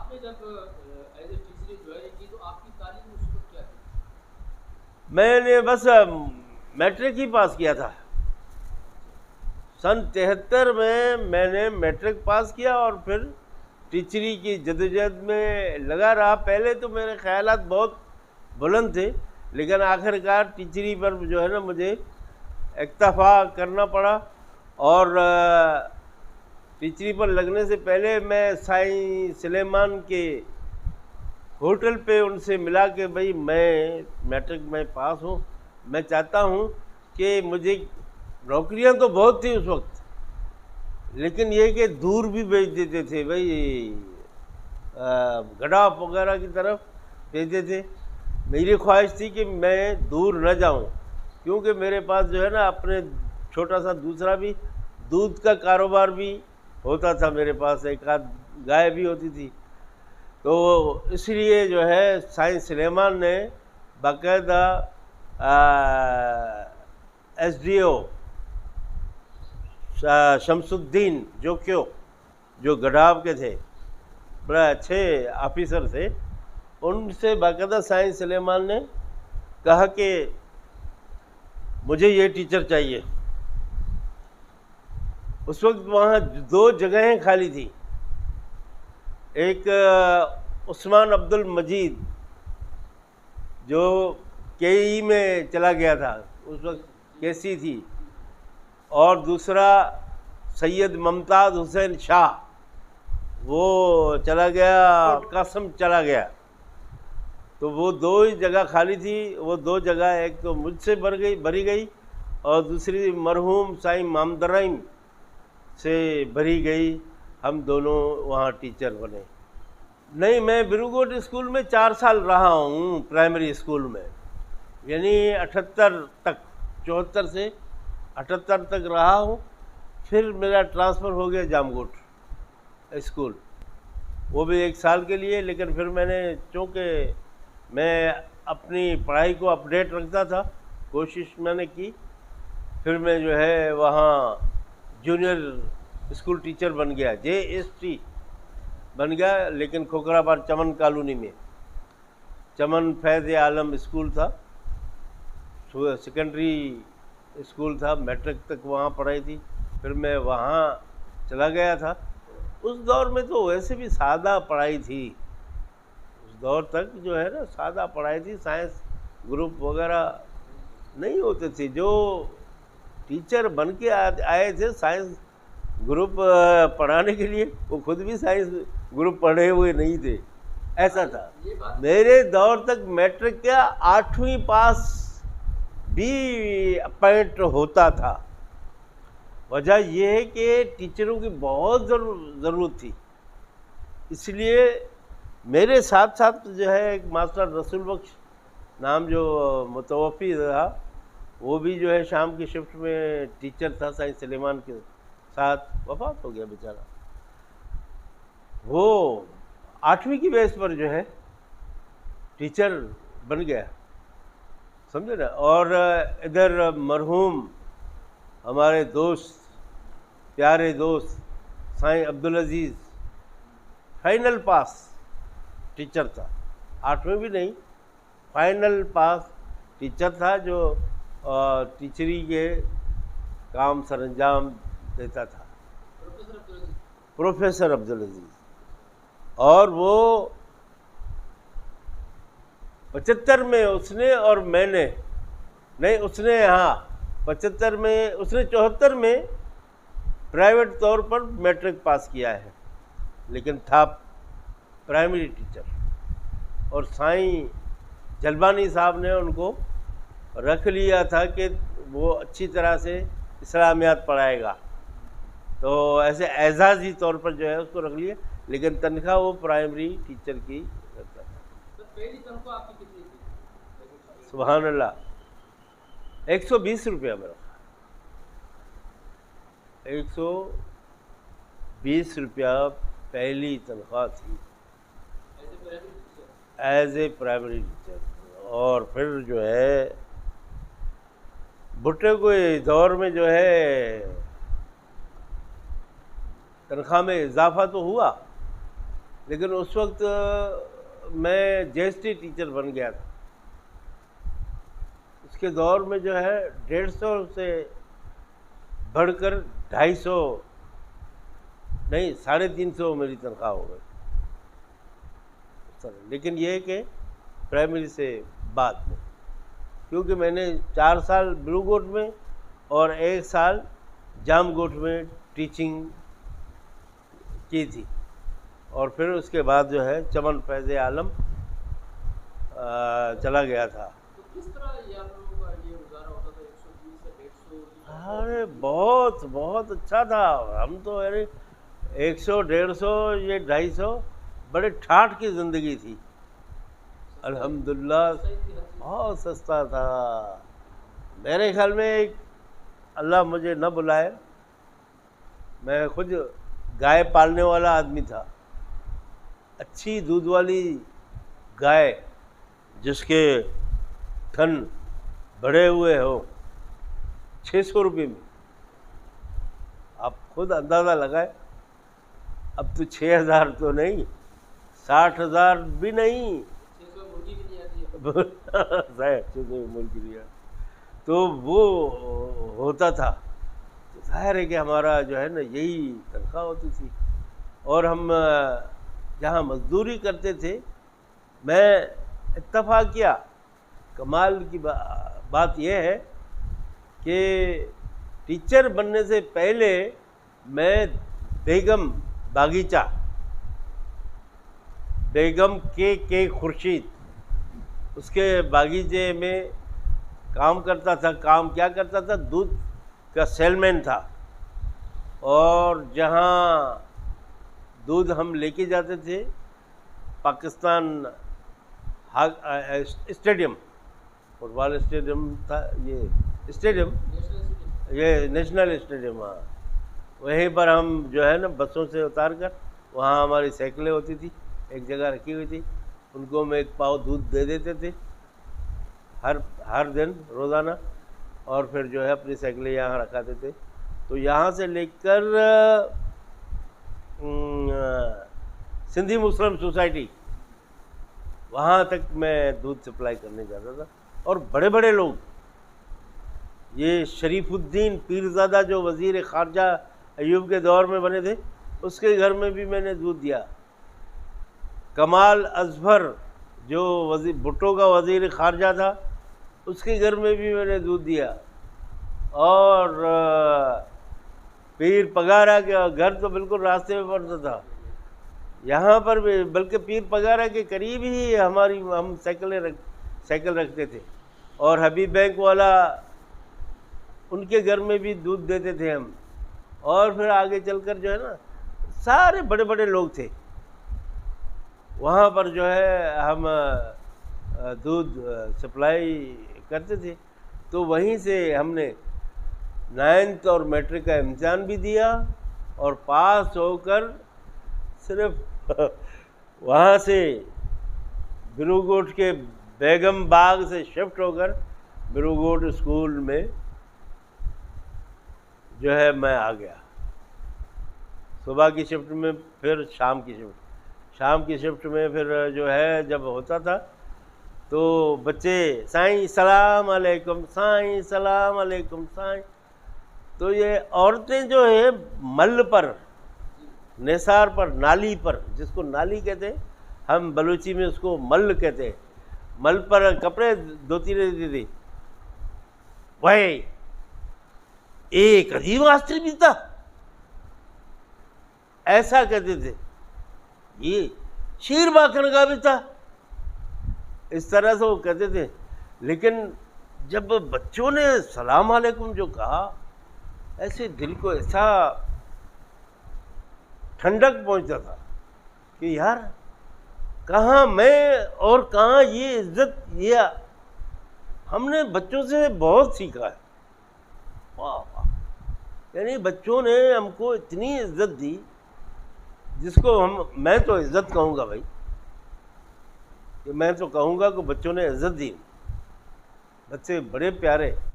آپ نے جب ایز اے ٹیچر جوائن کی تو آپ کی تعلیم اس وقت کیا تھی؟ میں نے بس میٹرک ہی پاس کیا تھا. سن 73 میں نے میٹرک پاس کیا اور پھر ٹیچری کی جدوجہد میں لگا رہا. پہلے تو میرے خیالات بہت بلند تھے، لیکن آخر کار ٹیچری پر جو ہے نا مجھے اکتفا کرنا پڑا. اور ٹیچری پر لگنے سے پہلے میں سائیں سلیمان کے ہوٹل پہ ان سے ملا کہ بھائی میں میٹرک میں پاس ہوں، میں چاہتا ہوں کہ مجھے نوکریاں تو بہت تھیں اس وقت، لیکن یہ کہ دور بھی بھیج دیتے تھے بھائی، گڈاف وغیرہ کی طرف بھیجتے تھے. میری خواہش تھی کہ میں دور نہ جاؤں، کیونکہ میرے پاس جو ہے نا اپنے چھوٹا سا دوسرا بھی دودھ کا کاروبار بھی ہوتا تھا، میرے پاس ایک آدھ گائے بھی ہوتی تھی. تو اس لیے جو ہے سائیں سلیمان نے باقاعدہ ایس ڈی او شمس الدین جو گڈھاب کے تھے، بڑے اچھے آفیسر تھے، ان سے باقاعدہ سائیں سلیمان نے کہا کہ مجھے یہ ٹیچر چاہیے. اس وقت وہاں 2 جگہیں خالی تھیں. ایک عثمان عبد المجید جو کے ای میں چلا گیا تھا، اس وقت کے سی تھی، اور دوسرا سید ممتاز حسین شاہ، وہ چلا گیا، قاسم چلا گیا. تو وہ 2 ہی جگہ خالی تھی. وہ 2 جگہ ایک تو مجھ سے بھری گئی اور دوسری مرحوم سائیں محمد رحیم سے بھری گئی. ہم دونوں وہاں ٹیچر بنے. نہیں، میں بروگوٹ اسکول میں 4 سال رہا ہوں، پرائمری اسکول میں، یعنی 78 تک، 74 سے 78 تک رہا ہوں. پھر میرا ٹرانسفر ہو گیا جام گوٹ اسکول، وہ بھی 1 سال کے لیے. لیکن پھر میں نے، چونکہ میں اپنی پڑھائی کو اپڈیٹ رکھتا تھا، کوشش میں نے کی. پھر میں جو ہے وہاں جونیئر اسکول ٹیچر بن گیا، JST بن گیا، لیکن کھوکھرآباد چمن کالونی میں. چمن فیض عالم اسکول تھا، سیکنڈری اسکول تھا، میٹرک تک وہاں پڑھائی تھی. پھر میں وہاں چلا گیا تھا. اس دور میں تو ویسے بھی سادہ پڑھائی تھی، اس دور تک جو ہے نا سادہ پڑھائی تھی. سائنس گروپ وغیرہ نہیں ہوتے تھے. جو ٹیچر بن کے آئے تھے سائنس گروپ پڑھانے کے لیے، وہ خود بھی سائنس گروپ پڑھے ہوئے نہیں تھے، ایسا تھا. میرے دور تک میٹرک کا 8ویں پاس بھی اپائنٹ ہوتا تھا. وجہ یہ ہے کہ ٹیچروں کی بہت ضرورت تھی. اس لیے میرے ساتھ ساتھ جو ہے ایک ماسٹر رسول بخش نام جو متوفی رہا، وہ بھی جو ہے شام کی شفٹ میں ٹیچر تھا سائیں سلیمان کے ساتھ، وفات ہو گیا بیچارہ. وہ 8ویں کی بیس پر جو ہے ٹیچر بن گیا، سمجھے نا. اور ادھر مرحوم ہمارے دوست، پیارے دوست سائیں عبدالعزیز فائنل پاس ٹیچر تھا، 8ویں بھی نہیں، فائنل پاس ٹیچر تھا، جو ٹیچری کے کام سر انجام دیتا تھا، پروفیسر عبدالعزیز. اور وہ 75 میں اس نے، اور میں نے، نہیں اس نے، ہاں 75 میں، اس نے 74 میں پرائیویٹ طور پر میٹرک پاس کیا ہے، لیکن تھا پرائمری ٹیچر. اور سائیں جلبانی صاحب نے ان کو رکھ لیا تھا کہ وہ اچھی طرح سے اسلامیات پڑھائے گا، تو ایسے اعزازی طور پر جو ہے اس کو رکھ لیا، لیکن تنخواہ وہ پرائمری ٹیچر کی رکھتا تھا. پہلی تنخواہ آپ کی کتنی تھی؟ سبحان اللہ، 120 روپیہ میرا، 120 روپیہ پہلی تنخواہ تھی ایز اے پرائمری ٹیچر. اور پھر جو ہے بھٹو کے دور میں جو ہے تنخواہ میں اضافہ تو ہوا، لیکن اس وقت میں GST ٹیچر بن گیا تھا. اس کے دور میں جو ہے 150 سے بڑھ کر 250 نہیں 350 میری تنخواہ ہو گئی. لیکن یہ کہ پرائمری سے بعد میں، کیونکہ میں نے 4 سال بلو گوٹ میں اور 1 سال جام گوٹ میں ٹیچنگ کی تھی، اور پھر اس کے بعد جو ہے چمن فیض عالم چلا گیا تھا. تو کس طرح یہ آپ لوگوں کا یہ گزارا ہوتا تھا 120 سے 150؟ ارے بہت بہت اچھا تھا. ہم تو 100 150 یہ 250 بڑے ٹھاٹھ کی زندگی تھی. الحمدللہ بہت سستا تھا. میرے خیال میں ایک اللہ مجھے نہ بلائے، میں خود گائے پالنے والا آدمی تھا. اچھی دودھ والی گائے جس کے تھن بڑے ہوئے ہو 600 روپے میں. آپ خود اندازہ لگائے. اب تو 6000 تو نہیں، 60,000 بھی نہیں، 600 مرغی بھی نہیں آتی ہے. 600 ملک لیا تو وہ ہوتا تھا. ظاہر ہے کہ ہمارا جو ہے نا یہی تنخواہ ہوتی تھی. اور ہم جہاں مزدوری کرتے تھے، میں اتفاق کیا، کمال کی بات یہ ہے کہ ٹیچر بننے سے پہلے میں بیگم باغیچہ، بیگم کے خورشید، اس کے باغیچے میں کام کرتا تھا. کام کیا کرتا تھا؟ دودھ کا سیل مین تھا. اور جہاں دودھ ہم لے کے جاتے تھے، پاکستان اسٹیڈیم، فٹ بال اسٹیڈیم تھا یہ اسٹیڈیم، یہ نیشنل اسٹیڈیم، ہاں، وہیں پر ہم جو ہے نا بسوں سے اتار کر، وہاں ہماری سائیکلیں ہوتی تھی، ایک جگہ رکھی ہوئی تھی، ان کو ہم 1 پاؤ دودھ دے دیتے تھے ہر دن روزانہ، اور پھر جو ہے اپنی سائیکلیں یہاں رکھاتے تھے. تو یہاں سے لے کر سندھی مسلم سوسائٹی وہاں تک میں دودھ سپلائی کرنے جاتا تھا. اور بڑے بڑے لوگ، یہ شریف الدین پیرزادہ جو وزیر خارجہ ایوب کے دور میں بنے تھے، اس کے گھر میں بھی میں نے دودھ دیا. کمال اظہر جو بھٹو کا وزیر خارجہ تھا، اس کے گھر میں بھی میں نے دودھ دیا. اور پیر پگارا کا گھر تو بالکل راستے میں پڑتا تھا یہاں پر بھی، بلکہ پیر پگارا کے قریب ہی ہم سائیکل رکھتے تھے. اور حبیب بینک والا، ان کے گھر میں بھی دودھ دیتے تھے ہم. اور پھر آگے چل کر جو ہے نا سارے بڑے بڑے لوگ تھے وہاں پر، جو ہے ہم دودھ سپلائی کرتے تھے. تو وہیں سے ہم نے 9th اور میٹرک کا امتحان بھی دیا، اور پاس ہو کر صرف وہاں سے بلو گوٹ کے بیگم باغ سے شفٹ ہو کر بلو گوٹ اسکول میں جو ہے میں آ گیا. صبح کی شفٹ میں، پھر شام کی شفٹ میں پھر جو ہے جب ہوتا تھا تو بچے سائیں سلام علیکم، سائیں سلام علیکم، سائیں. تو یہ عورتیں جو ہے مل پر، نثار پر، نالی پر، جس کو نالی کہتے ہیں، ہم بلوچی میں اس کو مل کہتے ہیں، مل پر کپڑے دھوتی رہتی تھی. بھائی ایک عجیب ماسٹر بھی تھا، ایسا کہتے تھے. یہ شیر باکھن کا بھی تھا، اس طرح سے وہ کہتے تھے. لیکن جب بچوں نے سلام علیکم جو کہا، ایسے دل کو ایسا ٹھنڈک پہنچتا تھا کہ یار کہاں میں اور کہاں یہ عزت. یہ ہم نے بچوں سے بہت سیکھا ہے. واہ واہ، یعنی بچوں نے ہم کو اتنی عزت دی، جس کو میں تو عزت کہوں گا بھائی، کہ میں تو کہوں گا کہ بچوں نے عزت دی. بچے بڑے پیارے.